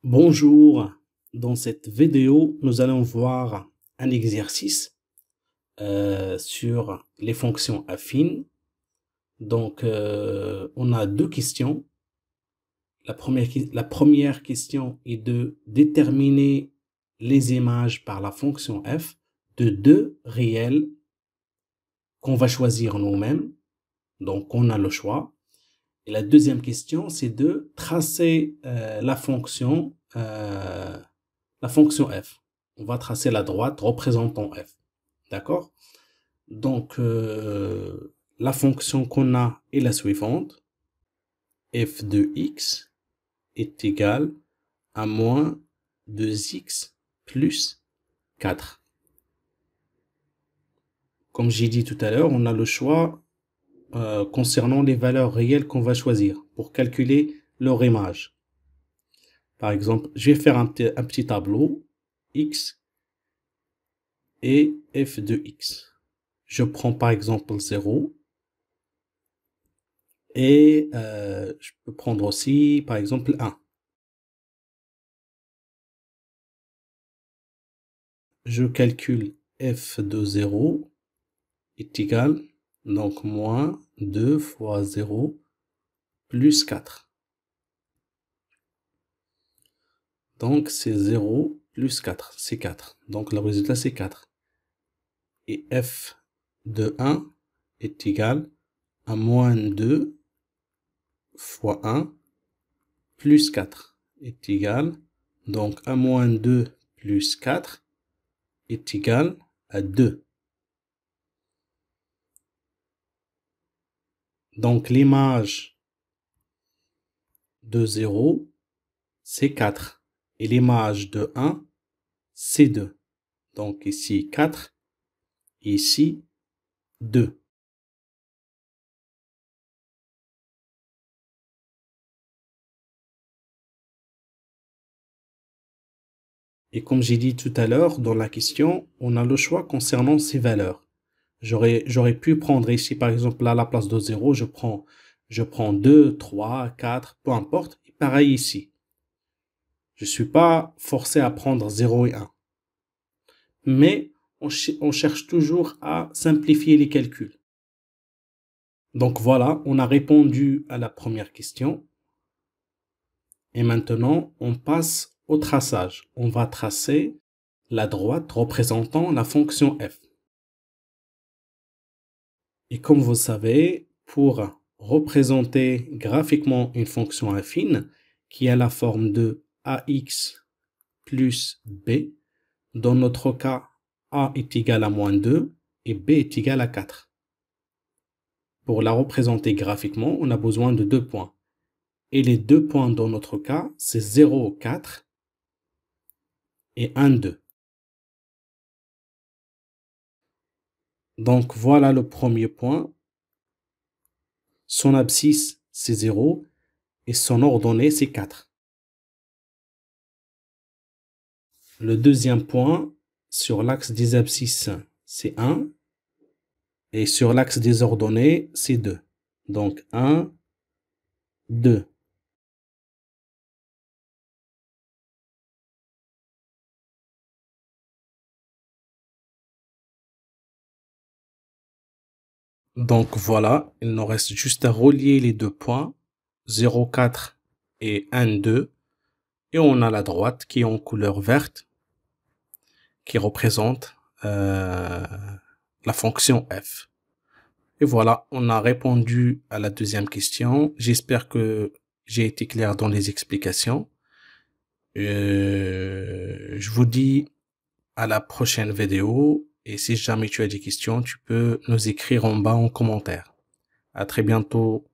Bonjour, dans cette vidéo, nous allons voir un exercice sur les fonctions affines. Donc, on a deux questions. La première question est de déterminer les images par la fonction f de deux réels qu'on va choisir nous-mêmes. Donc, on a le choix. Et la deuxième question, c'est de tracer la fonction f. On va tracer la droite représentant f. D'accord? Donc, la fonction qu'on a est la suivante. F de x est égal à moins 2x plus 4. Comme j'ai dit tout à l'heure, on a le choix concernant les valeurs réelles qu'on va choisir pour calculer leur image. Par exemple, je vais faire un petit tableau x et f de x. Je prends par exemple 0 et je peux prendre aussi par exemple 1. Je calcule f de 0 est égal, donc moins 2 fois 0 plus 4. Donc c'est 0 plus 4, c'est 4. Donc le résultat c'est 4. Et f de 1 est égal à moins 2 fois 1 plus 4 est égal, donc 1 moins 2 plus 4 est égal à 2. Donc l'image de 0, c'est 4. Et l'image de 1, c'est 2. Donc ici 4, ici 2. Et comme j'ai dit tout à l'heure, dans la question, on a le choix concernant ces valeurs. J'aurais pu prendre ici, par exemple, là, à la place de 0, je prends 2, 3, 4, peu importe. Et pareil ici. Je ne suis pas forcé à prendre 0 et 1. Mais on cherche toujours à simplifier les calculs. Donc voilà, on a répondu à la première question. Et maintenant, on passe au traçage. On va tracer la droite représentant la fonction f. Et comme vous savez, pour représenter graphiquement une fonction affine qui a la forme de ax plus b, dans notre cas, a est égal à moins 2 et b est égal à 4. Pour la représenter graphiquement, on a besoin de deux points. Et les deux points dans notre cas, c'est 0, 4 et 1, 2. Donc voilà le premier point. Son abscisse, c'est 0 et son ordonnée, c'est 4. Le deuxième point, sur l'axe des abscisses, c'est 1. Et sur l'axe des ordonnées, c'est 2. Donc 1, 2. Donc voilà, il nous reste juste à relier les deux points, 0, 4 et 1, 2. Et on a la droite qui est en couleur verte, qui représente la fonction f. Et voilà, on a répondu à la deuxième question. J'espère que j'ai été clair dans les explications. Je vous dis à la prochaine vidéo. Et si jamais tu as des questions, tu peux nous écrire en bas en commentaire. À très bientôt.